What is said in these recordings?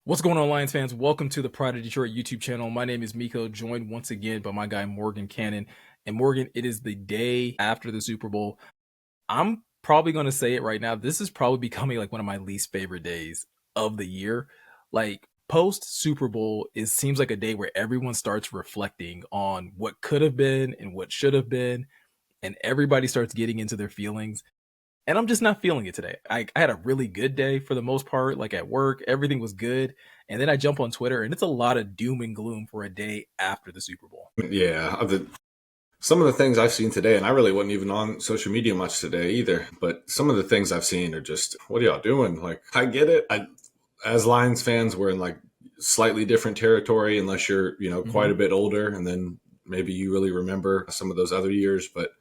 What's going on, Lions fans? Welcome to the Pride of Detroit YouTube channel. My name is Miko, joined once again by my guy Morgan Cannon. And Morgan, it is the day after the Super Bowl. I'm probably going to say it right now. This is probably becoming like one of my least favorite days of the year. Like post Super Bowl, it seems like a day where everyone starts reflecting on what could have been and what should have been, and everybody starts getting into their feelings. And I'm just not feeling it today. I had a really good day for the most part, like at work, everything was good. And then I jump on Twitter and it's a lot of doom and gloom for a day after the Super Bowl. Yeah, some of the things I've seen today, and I really wasn't even on social media much today either, but some of the things I've seen are just, what are y'all doing? Like, I get it. As Lions fans, we're in like slightly different territory unless you're, quite a bit older, and then maybe you really remember some of those other years. But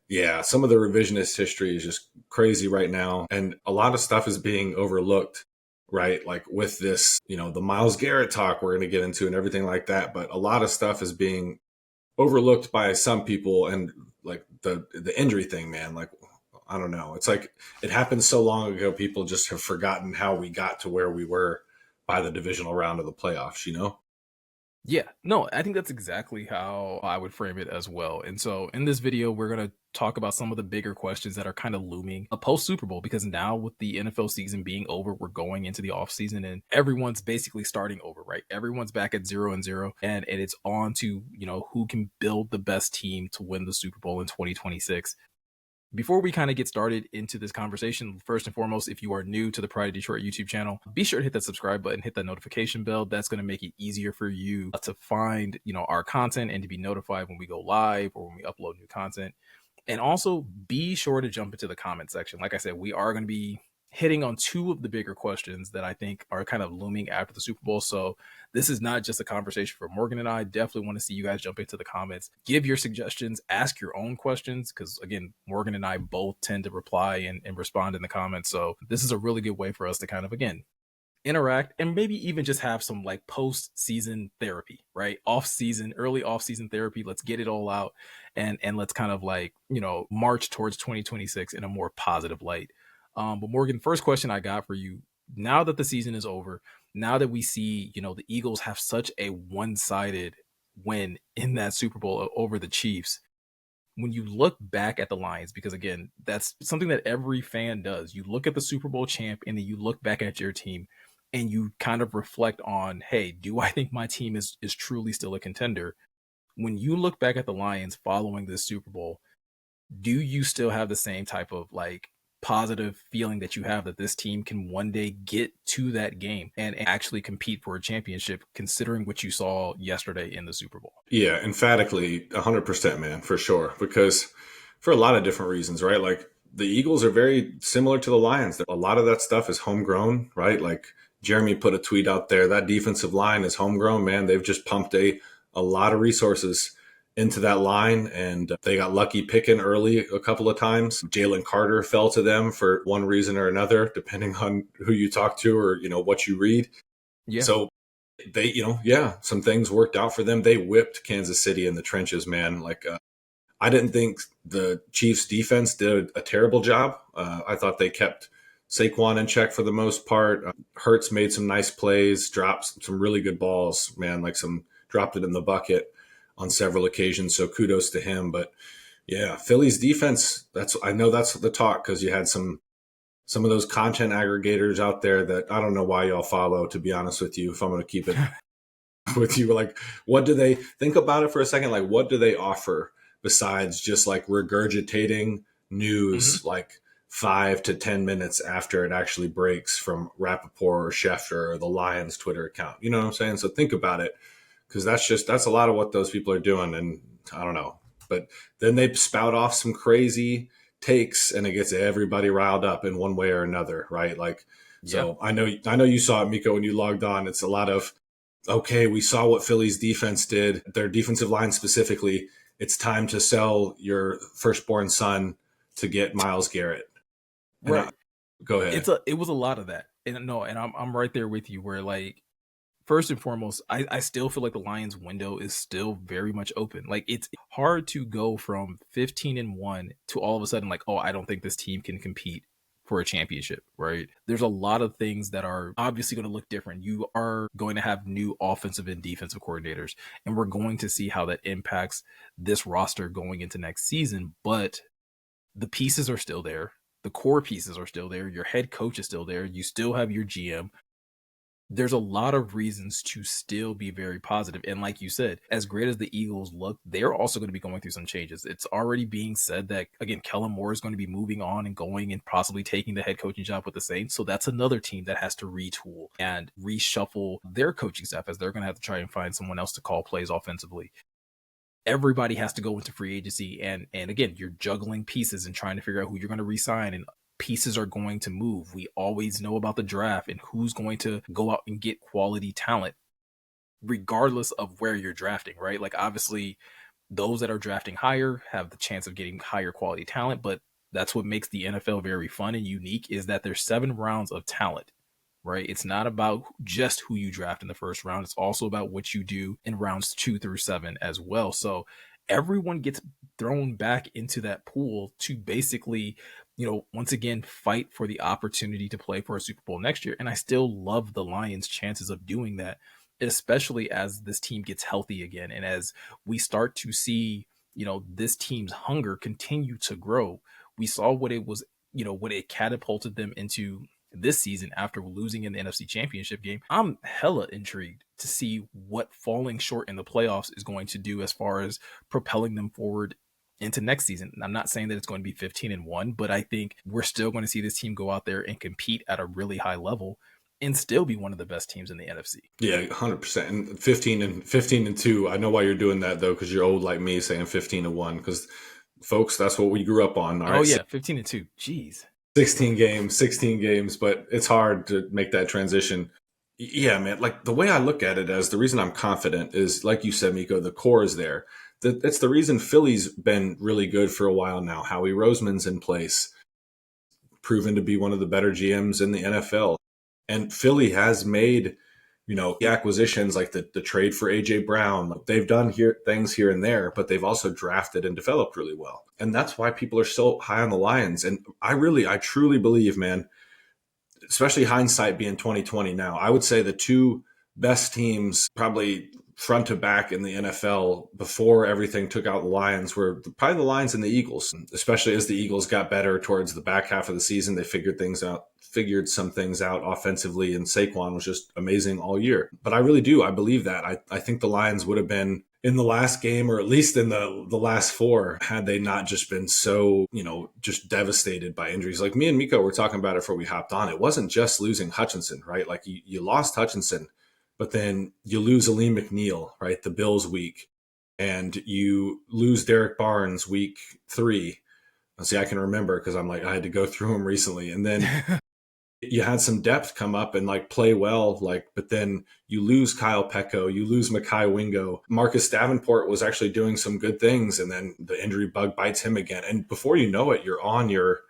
yeah, some of the revisionist history is just crazy right now. And a lot of stuff is being overlooked, right? Like with this, the Myles Garrett talk we're going to get into and everything like that. But a lot of stuff is being overlooked by some people, and like the injury thing, man. Like, I don't know. It's like it happened so long ago, people just have forgotten how we got to where we were by the divisional round of the playoffs. Yeah, no, I think that's exactly how I would frame it as well. And so in this video, we're going to talk about some of the bigger questions that are kind of looming post Super Bowl, because now with the NFL season being over, we're going into the offseason and everyone's basically starting over, right? Everyone's back at 0-0 and it's on to, who can build the best team to win the Super Bowl in 2026. Before we kind of get started into this conversation, first and foremost, if you are new to the Pride of Detroit YouTube channel, be sure to hit that subscribe button, hit that notification bell. That's going to make it easier for you to find, our content and to be notified when we go live or when we upload new content. And also be sure to jump into the comment section. Like I said, we are going to be hitting on two of the bigger questions that I think are kind of looming after the Super Bowl. So this is not just a conversation for Morgan and I. Definitely want to see you guys jump into the comments, give your suggestions, ask your own questions, because again, Morgan and I both tend to reply and respond in the comments. So this is a really good way for us to kind of, again, interact and maybe even just have some like post-season therapy, right? Early off-season therapy. Let's get it all out and let's kind of like, march towards 2026 in a more positive light. But Morgan, first question I got for you, now that the season is over, now that we see, the Eagles have such a one-sided win in that Super Bowl over the Chiefs, when you look back at the Lions, because again, that's something that every fan does. You look at the Super Bowl champ and then you look back at your team and you kind of reflect on, hey, do I think my team is truly still a contender? When you look back at the Lions following this Super Bowl, do you still have the same type of like positive feeling that you have that this team can one day get to that game and actually compete for a championship, considering what you saw yesterday in the Super Bowl? Yeah, emphatically 100%, man, for sure. Because for a lot of different reasons, right? Like the Eagles are very similar to the Lions. A lot of that stuff is homegrown, right? Like Jeremy put a tweet out there, that defensive line is homegrown, man. They've just pumped a lot of resources into that line, and they got lucky picking early a couple of times. Jalen Carter fell to them for one reason or another, depending on who you talk to or, what you read. Yeah. So they, some things worked out for them. They whipped Kansas City in the trenches, man. Like, I didn't think the Chiefs defense did a terrible job. I thought they kept Saquon in check for the most part. Hurts made some nice plays, dropped some really good balls, man, dropped it in the bucket on several occasions. So kudos to him. But yeah, Philly's defense, I know that's the talk, because you had some of those content aggregators out there that I don't know why y'all follow, to be honest with you, if I'm going to keep it with you. Like, what do they think about it for a second? Like, what do they offer besides just like regurgitating news like 5 to 10 minutes after it actually breaks from Rappaport or Schefter or the Lions Twitter account? You know what I'm saying? So think about it, because that's a lot of what those people are doing. And I don't know, but then they spout off some crazy takes and it gets everybody riled up in one way or another, right? Like, so I know you saw it, Miko, when you logged on. It's a lot of, okay, we saw what Philly's defense did, their defensive line specifically. It's time to sell your firstborn son to get Myles Garrett. Right. Go ahead. It was a lot of that. And no, and I'm right there with you where like, first and foremost, I still feel like the Lions window is still very much open. Like it's hard to go from 15-1 to all of a sudden like, oh, I don't think this team can compete for a championship, right? There's a lot of things that are obviously going to look different. You are going to have new offensive and defensive coordinators, and we're going to see how that impacts this roster going into next season. But the pieces are still there. The core pieces are still there. Your head coach is still there. You still have your GM. There's a lot of reasons to still be very positive. And like you said, as great as the Eagles look, they're also going to be going through some changes. It's already being said that, again, Kellen Moore is going to be moving on and going and possibly taking the head coaching job with the Saints. So that's another team that has to retool and reshuffle their coaching staff, as they're going to have to try and find someone else to call plays offensively. Everybody has to go into free agency, and again, you're juggling pieces and trying to figure out who you're going to re-sign, and pieces are going to move. We always know about the draft and who's going to go out and get quality talent regardless of where you're drafting, right? Like, obviously those that are drafting higher have the chance of getting higher quality talent, but that's what makes the NFL very fun and unique, is that there's 7 rounds of talent, right? It's not about just who you draft in the first round. It's also about what you do in rounds 2 through 7 as well. So everyone gets thrown back into that pool to basically, once again, fight for the opportunity to play for a Super Bowl next year. And I still love the Lions' chances of doing that, especially as this team gets healthy again. And as we start to see, this team's hunger continue to grow. We saw what it was, what it catapulted them into this season after losing in the NFC Championship game. I'm hella intrigued to see what falling short in the playoffs is going to do as far as propelling them forward into next season. I'm not saying that it's going to be 15-1, but I think we're still going to see this team go out there and compete at a really high level and still be one of the best teams in the NFC. Yeah, 100%. And 15-2. I know why you're doing that though, because you're old like me, saying 15-1. Because folks, that's what we grew up on. All right. Oh yeah, 15-2. Jeez. 16 games, but it's hard to make that transition. Yeah, man. Like, the way I look at it, as the reason I'm confident is, like you said, Miko, the core is there. That's the reason Philly's been really good for a while now. Howie Roseman's in place, proven to be one of the better GMs in the NFL. And Philly has made, acquisitions like the trade for AJ Brown. They've done things here and there, but they've also drafted and developed really well. And that's why people are so high on the Lions. And I truly believe, man, especially hindsight being 2020 now, I would say the 2 best teams, probably front to back in the NFL before everything took out the Lions, were probably the Lions and the Eagles, especially as the Eagles got better towards the back half of the season. They figured some things out offensively, and Saquon was just amazing all year. But I really do. I believe that. I think the Lions would have been in the last game, or at least in the last 4, had they not just been so, just devastated by injuries. Like me and Miko were talking about it before we hopped on. It wasn't just losing Hutchinson, right? Like, you lost Hutchinson, but then you lose Aleem McNeil, right? The Bills week. And you lose Derek Barnes week 3. See, I can remember because I had to go through them recently. And then you had some depth come up and play well, but then you lose Kyle Pecco, you lose Mekhi Wingo. Marcus Davenport was actually doing some good things, and then the injury bug bites him again. And before you know it, you're on your,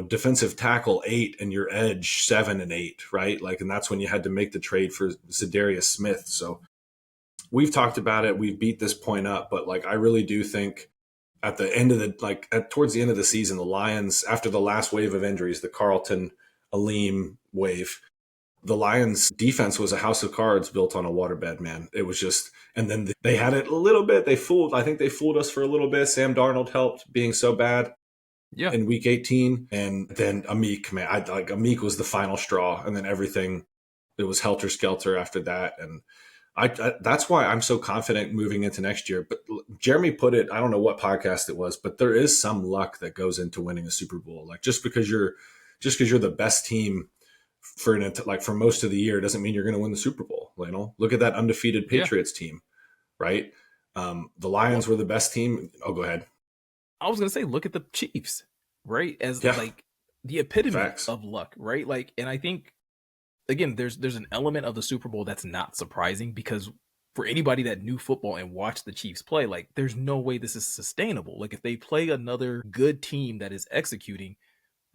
defensive tackle 8 and your edge 7 and 8, right? And that's when you had to make the trade for Za'Darius Smith. So we've talked about it. We've beat this point up, but I really do think at the end of towards the end of the season, the Lions, after the last wave of injuries, the Carlton Aleem wave, the Lions defense was a house of cards built on a waterbed, man. It was just, and then they had it a little bit. I think they fooled us for a little bit. Sam Darnold helped being so bad in week 18. And then Amik, man, Amik was the final straw. And then everything, it was helter skelter after that. And that's why I'm so confident moving into next year. But Jeremy put it, I don't know what podcast it was, but there is some luck that goes into winning a Super Bowl. Just because you're the best team for most of the year doesn't mean you're going to win the Super Bowl. Look at that undefeated Patriots team, right? The Lions were the best team. Oh, go ahead. I was going to say, look at the Chiefs, right? As the epitome of luck, right? And I think, again, there's an element of the Super Bowl that's not surprising, because for anybody that knew football and watched the Chiefs play, there's no way this is sustainable. If they play another good team that is executing,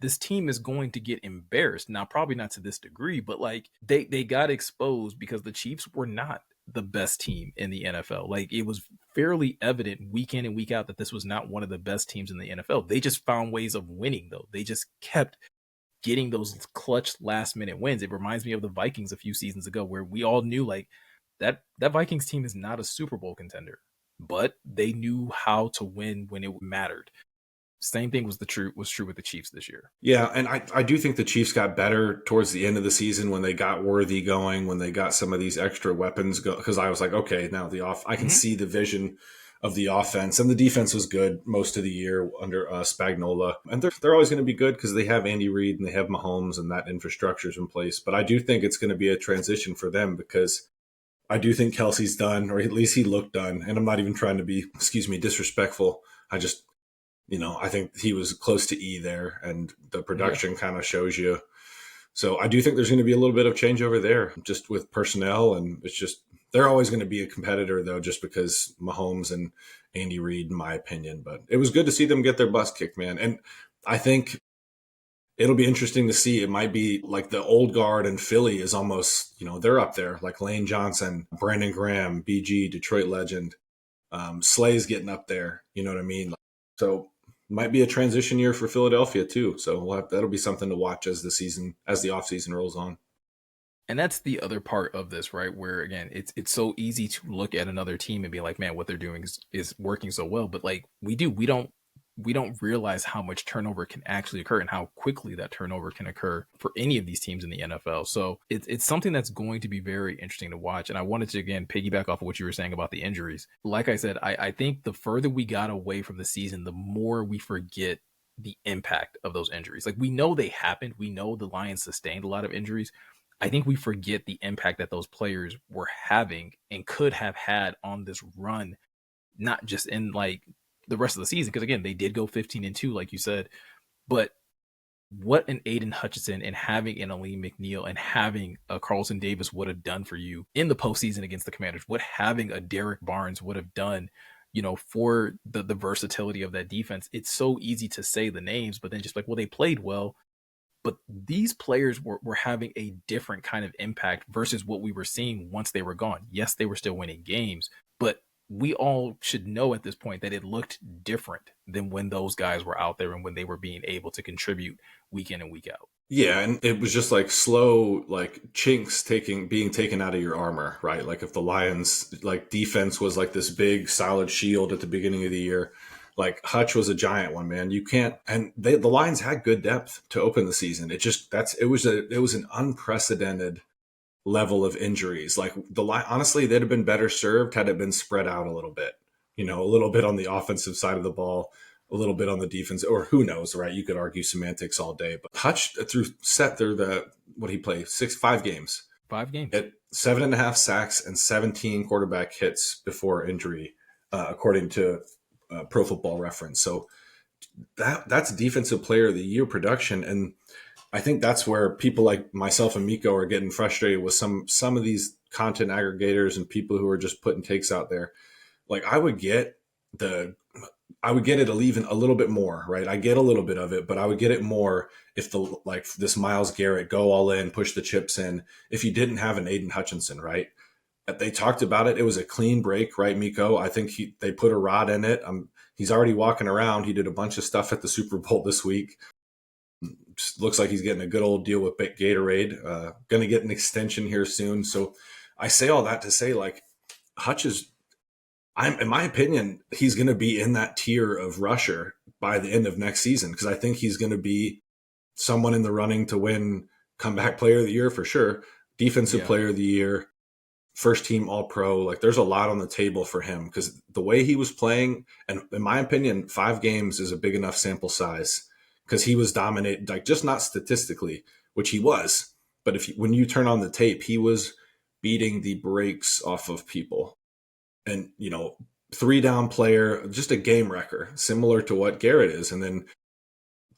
this team is going to get embarrassed. Now, probably not to this degree, but they got exposed because the Chiefs were not the best team in the NFL. It was fairly evident week in and week out that this was not one of the best teams in the NFL. They just found ways of winning, though. They just kept getting those clutch last minute wins. It reminds me of the Vikings a few seasons ago, where we all knew like that Vikings team is not a Super Bowl contender, but they knew how to win when it mattered. Same thing was true with the Chiefs this year. Yeah, and I do think the Chiefs got better towards the end of the season when they got Worthy going, when they got some of these extra weapons go. Because I was like, okay, now I can Mm-hmm. see the vision of the offense, and the defense was good most of the year under Spagnuolo, and they're always going to be good because they have Andy Reid and they have Mahomes and that infrastructure is in place. But I do think it's going to be a transition for them because I do think Kelsey's done, or at least he looked done. And I'm not even trying to be, excuse me, disrespectful. I just, I think he was close to E there, and the Yeah. production kind of shows you. So I do think there's going to be a little bit of change over there, just with personnel, and it's just they're always going to be a competitor though, just because Mahomes and Andy Reid, in my opinion. But it was good to see them get their butts kicked, man. And I think it'll be interesting to see. It might be like the old guard in Philly is almost, they're up there, like Lane Johnson, Brandon Graham, BG, Detroit legend. Slay's getting up there. You know what I mean? So might be a transition year for Philadelphia too. So that'll be something to watch as the offseason rolls on. And that's the other part of this, right? Where again, it's so easy to look at another team and be like, man, what they're doing is working so well. But like we don't realize how much turnover can actually occur and how quickly that turnover can occur for any of these teams in the NFL. So it's something that's going to be very interesting to watch. And I wanted to again piggyback off of what you were saying about the injuries. Like I said, I think the further we got away from the season, the more we forget the impact of those injuries. Like we know they happened. We know the Lions sustained a lot of injuries. I think we forget the impact that those players were having and could have had on this run, not just in like the rest of the season. Because again, they did go 15-2, like you said, but what an Aiden Hutchinson and having an Aleem McNeil and having a Carlton Davis would have done for you in the postseason against the Commanders, what having a Derek Barnes would have done, for the versatility of that defense. It's so easy to say the names, but then just like, well, they played well, but these players were having a different kind of impact versus what we were seeing once they were gone. Yes, they were still winning games, but we all should know at this point that it looked different than when those guys were out there and when they were being able to contribute week in and week out. Yeah, and it was just like slow, like chinks being taken out of your armor, right? Like if the Lions like defense was like this big solid shield at the beginning of the year, like Hutch was a giant one, man. You can't, and the Lions had good depth to open the season. It was an unprecedented level of injuries. Like honestly, they'd have been better served had it been spread out a little bit. A little bit on the offensive side of the ball, a little bit on the defense, or who knows, right? You could argue semantics all day. But Hutch through the what he played 5 games 5 games. at 7.5 sacks and 17 quarterback hits before injury, according to Pro Football Reference. So that's defensive player of the year production, and I think that's where people like myself and Miko are getting frustrated with some of these content aggregators and people who are just putting takes out there. Like the I would get it even a little bit more, right? I get a little bit of it, but I would get it more if this Myles Garrett go all in, push the chips in. If you didn't have an Aiden Hutchinson, right? They talked about it. It was a clean break, right, Miko? I think they put a rod in it. He's already walking around. He did a bunch of stuff at the Super Bowl this week. Just looks like he's getting a good old deal with Gatorade. Going to get an extension here soon. So I say all that to say, like, Hutch is, in my opinion, he's going to be in that tier of rusher by the end of next season because I think he's going to be someone in the running to win comeback player of the year for sure, defensive Yeah. player of the year, first team all pro. Like there's a lot on the table for him because the way he was playing, and in my opinion, 5 games is a big enough sample size because he was dominating, like just not statistically, which he was, but when you turn on the tape, he was beating the brakes off of people. And 3 down player, just a game wrecker, similar to what Garrett is. And then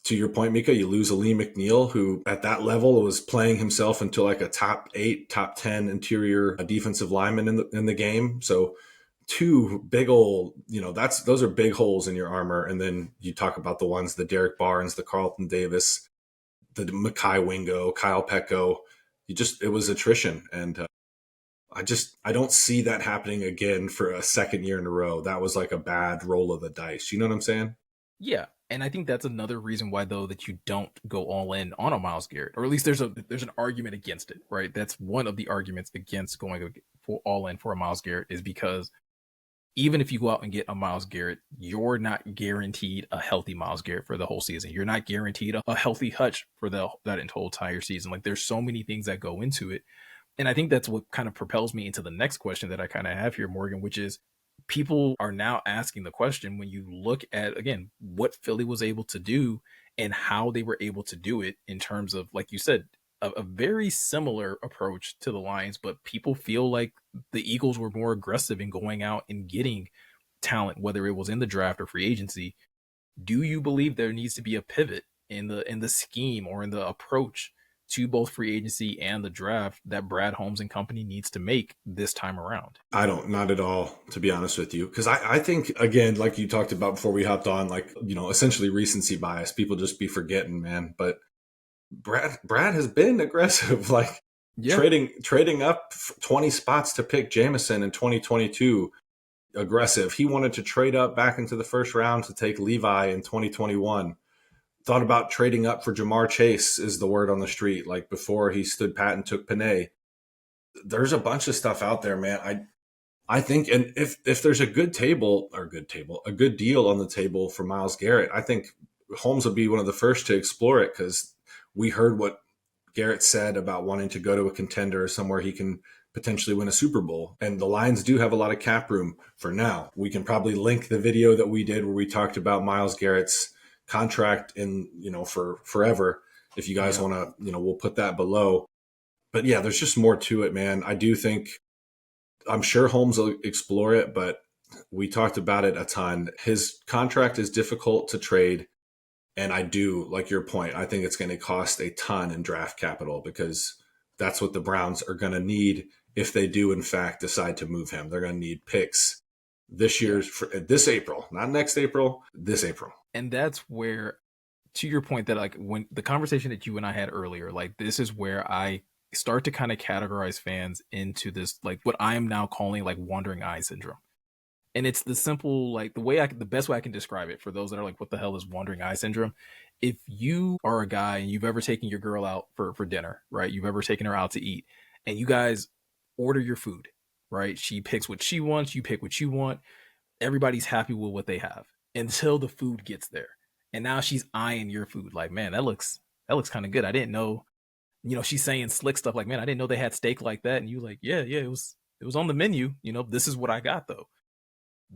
to your point, Mika, you lose Aleem McNeil, who at that level was playing himself into like a top 8, top 10 interior defensive lineman in the game. So 2 big old, those are big holes in your armor. And then you talk about the Derek Barnes, the Carlton Davis, the Makai Wingo, Kyle Pecco. It was attrition. And I don't see that happening again for a second year in a row. That was like a bad roll of the dice. You know what I'm saying? Yeah. And I think that's another reason why, though, that you don't go all in on a Myles Garrett, or at least there's an argument against it, right? That's one of the arguments against going for all in for a Myles Garrett, is because even if you go out and get a Myles Garrett, you're not guaranteed a healthy Myles Garrett for the whole season. You're not guaranteed a healthy Hutch for that entire season. Like, there's so many things that go into it. And I think that's what kind of propels me into the next question that I kind of have here, Morgan, which is, people are now asking the question, when you look at, again, what Philly was able to do and how they were able to do it, in terms of, like you said, a very similar approach to the Lions, but people feel like the Eagles were more aggressive in going out and getting talent, whether it was in the draft or free agency. Do you believe there needs to be a pivot in the scheme or in the approach to both free agency and the draft that Brad Holmes and company needs to make this time around? I don't, not at all, to be honest with you. Because I think, again, like you talked about before we hopped on, like, essentially recency bias. People just be forgetting, man. But Brad has been aggressive, like Yeah. trading up 20 spots to pick Jameson in 2022. Aggressive. He wanted to trade up back into the first round to take Levi in 2021. Thought about trading up for Jamar Chase, is the word on the street, like before he stood pat and took Panay. There's a bunch of stuff out there, man. I think, and if there's a good deal on the table for Myles Garrett, I think Holmes would be one of the first to explore it, because we heard what Garrett said about wanting to go to a contender, somewhere he can potentially win a Super Bowl. And the Lions do have a lot of cap room for now. We can probably link the video that we did where we talked about Myles Garrett's contract for forever. If you guys Yeah. want to, we'll put that below. But yeah, there's just more to it, man. I do think, I'm sure Holmes will explore it, but we talked about it a ton. His contract is difficult to trade. And I do like your point. I think it's going to cost a ton in draft capital, because that's what the Browns are going to need if they do, in fact, decide to move him. They're going to need picks this Yeah. year, this April, not next April, this April. And that's where, to your point, that, like, when the conversation that you and I had earlier, like, this is where I start to kind of categorize fans into this, like, what I am now calling, like, wandering eye syndrome. And it's the simple, like, the best way I can describe it for those that are like, what the hell is wandering eye syndrome? If you are a guy and you've ever taken your girl out for dinner, right? You've ever taken her out to eat, and you guys order your food, right? She picks what she wants, you pick what you want. Everybody's happy with what they have until the food gets there. And now she's eyeing your food like, man, that looks kind of good. I didn't know, she's saying slick stuff like, man, I didn't know they had steak like that. And you like, yeah, it was on the menu. This is what I got though.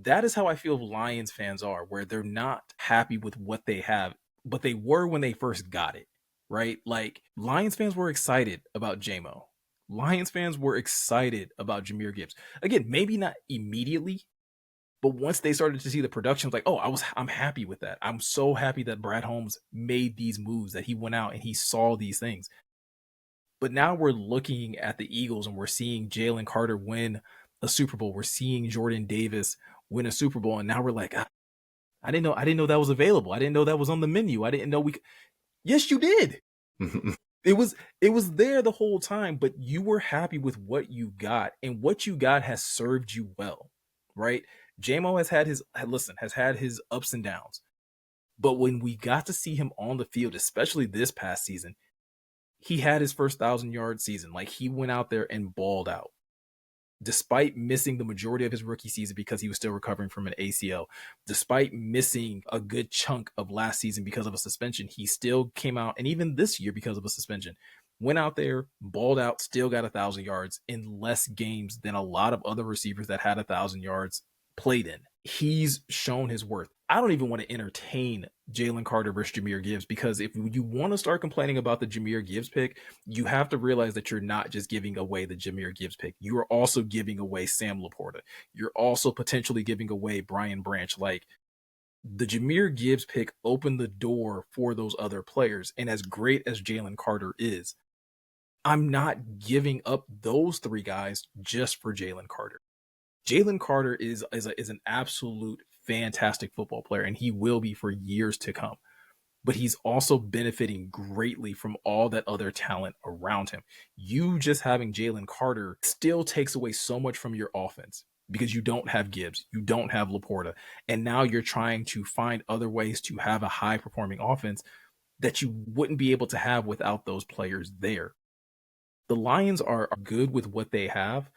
That is how I feel Lions fans are, where they're not happy with what they have, but they were when they first got it, right? Like, Lions fans were excited about JMO. Lions fans were excited about Jahmyr Gibbs. Again, maybe not immediately, but once they started to see the production, like, oh, I'm happy with that. I'm so happy that Brad Holmes made these moves, that he went out and he saw these things. But now we're looking at the Eagles and we're seeing Jalen Carter win a Super Bowl. We're seeing Jordan Davis win a Super Bowl, and now we're like, I didn't know that was available. I didn't know that was on the menu. I didn't know we. Yes, you did. It was there the whole time, but you were happy with what you got, and what you got has served you well, right? JMO has had his ups and downs, but when we got to see him on the field, especially this past season, he had his first 1,000-yard season. Like, he went out there and balled out, despite missing the majority of his rookie season because he was still recovering from an ACL, despite missing a good chunk of last season because of a suspension. He still came out, and even this year because of a suspension, went out there, balled out, still got 1,000 yards in less games than a lot of other receivers that had 1,000 yards played in. He's shown his worth. I don't even want to entertain Jalen Carter versus Jahmyr Gibbs, because if you want to start complaining about the Jahmyr Gibbs pick, you have to realize that you're not just giving away the Jahmyr Gibbs pick. You are also giving away Sam Laporta. You're also potentially giving away Brian Branch. Like, the Jahmyr Gibbs pick opened the door for those other players. And as great as Jalen Carter is, I'm not giving up those three guys just for Jalen Carter. Jalen Carter is an absolute fantastic football player, and he will be for years to come. But he's also benefiting greatly from all that other talent around him. You just having Jalen Carter still takes away so much from your offense. because you don't have Gibbs, you don't have Laporta, and now you're trying to find other ways to have a high performing offense that you wouldn't be able to have without those players there. The Lions are good with what they have.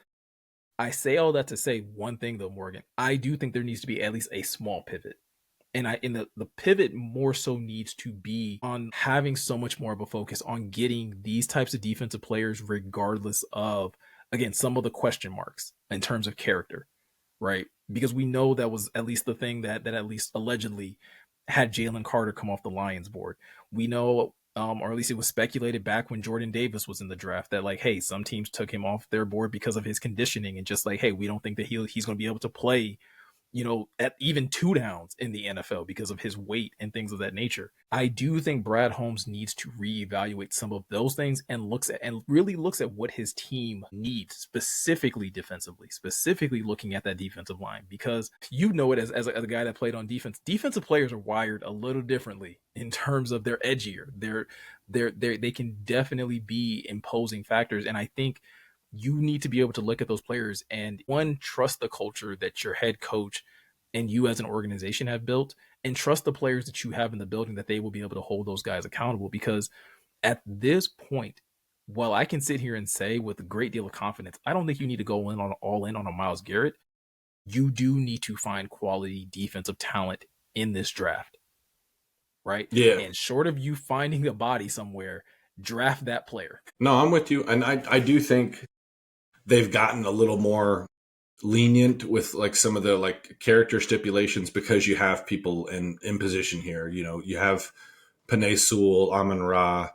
I say all that to say one thing though, Morgan. I do think there needs to be at least a small pivot. And the pivot more so needs to be on having so much more of a focus on getting these types of defensive players, regardless of, again, some of the question marks in terms of character, right? Because we know that was at least the thing that at least allegedly had Jalen Carter come off the Lions board. We know, or at least it was speculated back when Jordan Davis was in the draft, that like, hey, some teams took him off their board because of his conditioning and just like, hey, we don't think that he's going to be able to play, at even 2 downs in the NFL because of his weight and things of that nature. I do think Brad Holmes needs to reevaluate some of those things and really looks at what his team needs, specifically defensively, specifically looking at that defensive line, because you know it as a guy that played on defense. Defensive players are wired a little differently in terms of they're edgier. They can definitely be imposing factors, and I think you need to be able to look at those players and, one, trust the culture that your head coach and you as an organization have built, and trust the players that you have in the building that they will be able to hold those guys accountable. Because at this point, while I can sit here and say with a great deal of confidence, I don't think you need to go all in on a Myles Garrett. You do need to find quality defensive talent in this draft, right? Yeah. And short of you finding a body somewhere, draft that player. No, I'm with you. And I do think they've gotten a little more lenient with like some of the like character stipulations because you have people in position here. You have Panay Sewell, Amon Ra,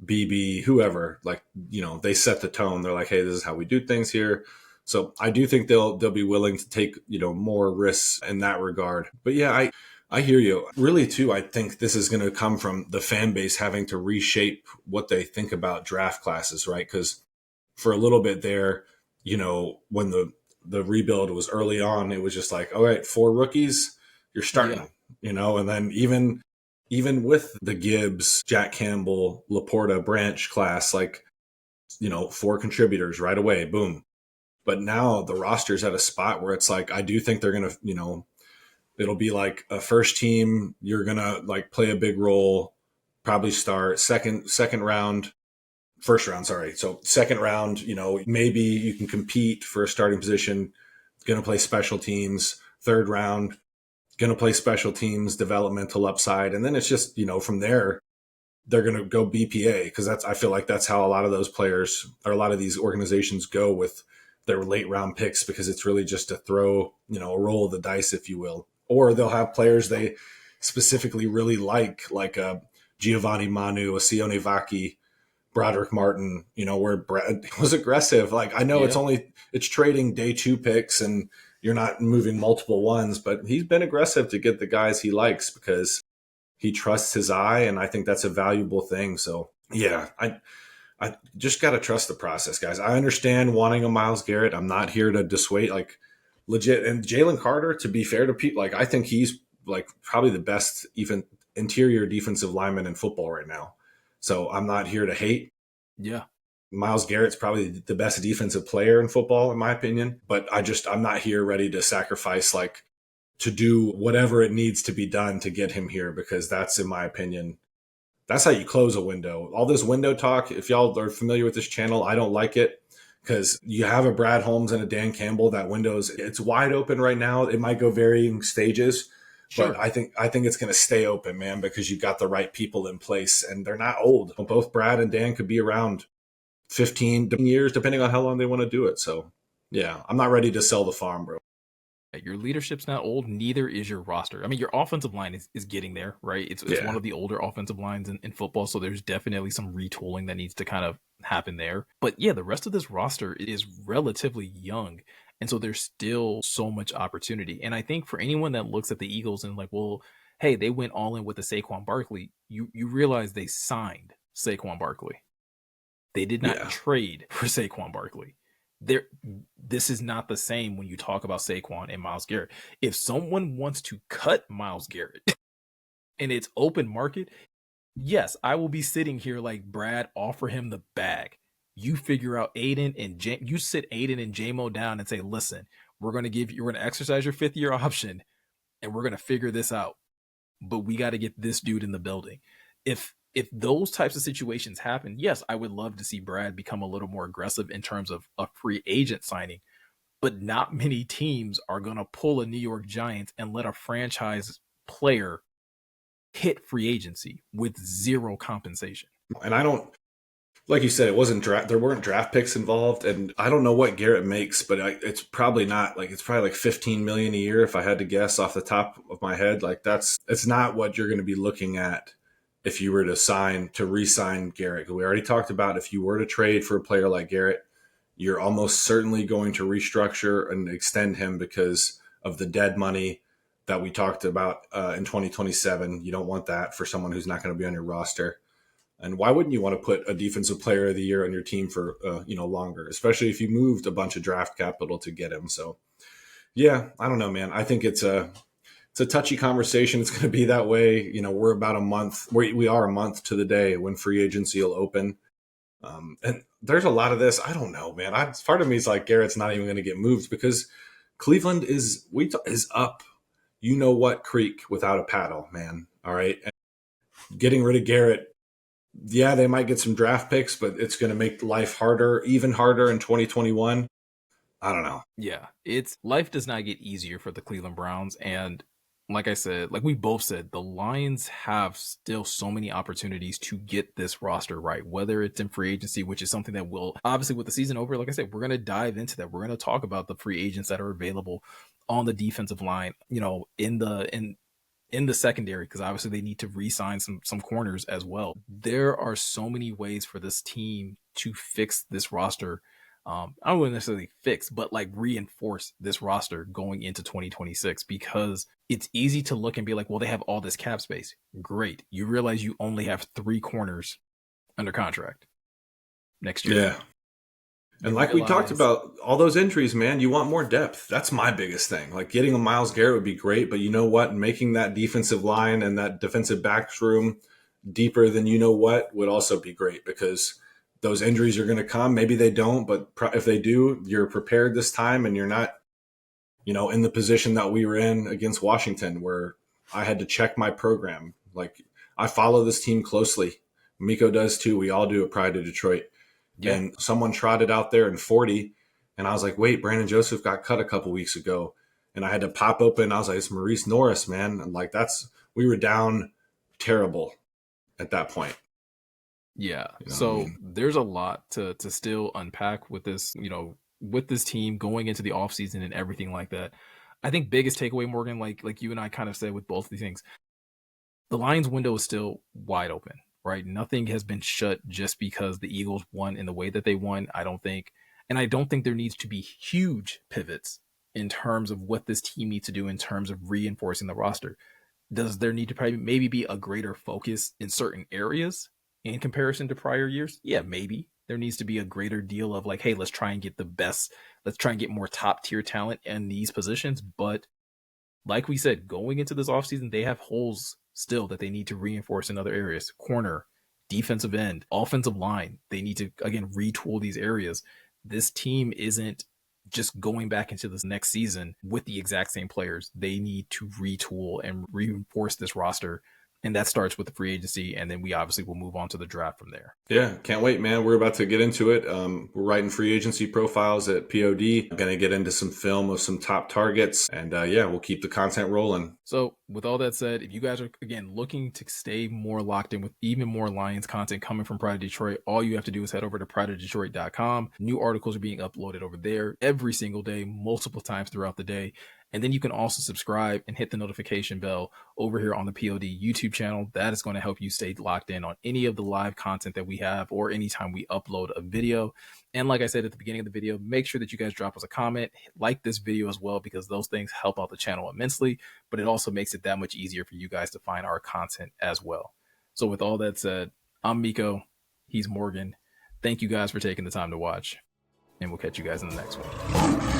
BB, whoever, like, they set the tone. They're like, hey, this is how we do things here. So I do think they'll be willing to take, more risks in that regard. But yeah, I hear you. Really, too, I think this is going to come from the fan base having to reshape what they think about draft classes, right? Because for a little bit there, when the rebuild was early on, it was just like, all right, 4 rookies, you're Yeah. starting, and then even with the Gibbs, Jack Campbell, Laporta, Branch class, like, 4 contributors right away, boom. But now the roster's at a spot where it's like, I do think they're going to, it'll be like a first team. You're going to like play a big role, probably start second round, first round. Sorry. So second round, maybe you can compete for a starting position, going to play special teams. Third round, going to play special teams, developmental upside. And then it's just, from there, they're going to go BPA, because I feel like that's how a lot of those players or a lot of these organizations go with their late round picks, because it's really just to throw, a roll of the dice, if you will. Or they'll have players they specifically really like a Giovanni Manu, a Sione Vaki, Broderick Martin, where Brad was aggressive. Like, I know Yeah. it's trading day 2 picks and you're not moving multiple ones, but he's been aggressive to get the guys he likes because he trusts his eye. And I think that's a valuable thing. So yeah, I just got to trust the process, guys. I understand wanting a Myles Garrett. I'm not here to dissuade, like, legit. And Jalen Carter, to be fair to Pete, like, I think he's like probably the best even interior defensive lineman in football right now. So I'm not here to hate. Yeah. Myles Garrett's probably the best defensive player in football, in my opinion. But I'm not here ready to sacrifice, like, to do whatever it needs to be done to get him here, because that's, in my opinion, that's how you close a window. All this window talk, if y'all are familiar with this channel, I don't like it, because you have a Brad Holmes and a Dan Campbell. That it's wide open right now. It might go varying stages, but Sure. I think it's going to stay open, man, because you got the right people in place, and they're not old. Both Brad and Dan could be around 15 years, depending on how long they want to do it. So yeah, I'm not ready to sell the farm, bro. Your leadership's not old, neither is your roster. I mean, your offensive line is getting there, right? It's one Yeah. of the older offensive lines in football, so there's definitely some retooling that needs to kind of happen there. But yeah, the rest of this roster is relatively young. And so there's still so much opportunity. And I think for anyone that looks at the Eagles and like, well, hey, they went all in with the Saquon Barkley, you realize they signed Saquon Barkley. They did not Yeah. trade for Saquon Barkley. This is not the same when you talk about Saquon and Myles Garrett. If someone wants to cut Myles Garrett and it's open market, yes, I will be sitting here like, Brad, offer him the bag. You figure out Aiden and you sit Aiden and JMO down and say, listen, You're going to exercise your 5th year option, and we're going to figure this out. But we got to get this dude in the building. If those types of situations happen, yes, I would love to see Brad become a little more aggressive in terms of a free agent signing. But not many teams are going to pull a New York Giants and let a franchise player hit free agency with zero compensation. And I don't, like you said, it wasn't draft. There weren't draft picks involved, and I don't know what Garrett makes, but it's probably not like, it's probably like 15 million a year if I had to guess off the top of my head. Like it's not what you're going to be looking at if you were to re-sign Garrett. We already talked about if you were to trade for a player like Garrett, you're almost certainly going to restructure and extend him because of the dead money that we talked about in 2027. You don't want that for someone who's not going to be on your roster. And why wouldn't you want to put a defensive player of the year on your team for longer, especially if you moved a bunch of draft capital to get him? So, yeah, I don't know, man. I think it's a touchy conversation. It's going to be that way. We're about a month. We are a month to the day when free agency will open. And there's a lot of this. I don't know, man. Part of me is like Garrett's not even going to get moved because Cleveland is up. You know what creek without a paddle, man. All right. And getting rid of Garrett, yeah, they might get some draft picks, but it's going to make life harder, even harder in 2021. I don't know. Yeah, life does not get easier for the Cleveland Browns. And like I said, like we both said, the Lions have still so many opportunities to get this roster right, whether it's in free agency, which is something that will obviously, with the season over, like I said, we're going to dive into that. We're going to talk about the free agents that are available on the defensive line, in the secondary, because obviously they need to re-sign some corners as well. There are so many ways for this team to fix this roster. I don't want to necessarily fix, but like reinforce this roster going into 2026, because it's easy to look and be like, well, they have all this cap space. Great. You realize you only have 3 corners under contract next year. Yeah. And like we talked about, all those injuries, man, you want more depth. That's my biggest thing. Like getting a Myles Garrett would be great, but you know what? Making that defensive line and that defensive backs room deeper than you know what would also be great, because those injuries are going to come. Maybe they don't, but if they do, you're prepared this time and you're not, in the position that we were in against Washington where I had to check my program. Like I follow this team closely. Miko does too. We all do at Pride of Detroit. Yeah. And someone trotted out there in 40, and I was like, wait, Brandon Joseph got cut a couple weeks ago. And I had to pop open. I was like, it's Maurice Norris, man. And like, we were down terrible at that point. Yeah. So there's a lot to still unpack with this, with this team going into the offseason and everything like that. I think biggest takeaway, Morgan, like you and I kind of said with both of these things, the Lions window is still wide open. Right? Nothing has been shut just because the Eagles won in the way that they won. I don't think there needs to be huge pivots in terms of what this team needs to do in terms of reinforcing the roster. Does there need to maybe be a greater focus in certain areas in comparison to prior years? Yeah, maybe. There needs to be a greater deal of like, hey, let's try and get the best. Let's try and get more top tier talent in these positions. But like we said, going into this offseason, they have holes still that they need to reinforce in other areas. Corner, defensive end, offensive line. They need to, again, retool these areas. This team isn't just going back into this next season with the exact same players. They need to retool and reinforce this roster. And that starts with the free agency, and then we obviously will move on to the draft from there. Yeah, can't wait, man. We're about to get into it. We're writing free agency profiles at POD. Going to get into some film of some top targets, and we'll keep the content rolling. So with all that said, if you guys are, again, looking to stay more locked in with even more Lions content coming from Pride of Detroit, all you have to do is head over to prideofdetroit.com. New articles are being uploaded over there every single day, multiple times throughout the day. And then you can also subscribe and hit the notification bell over here on the POD YouTube channel. That is going to help you stay locked in on any of the live content that we have or anytime we upload a video. And like I said at the beginning of the video, make sure that you guys drop us a comment, like this video as well, because those things help out the channel immensely, but it also makes it that much easier for you guys to find our content as well. So with all that said, I'm Miko. He's Morgan. Thank you guys for taking the time to watch, and we'll catch you guys in the next one.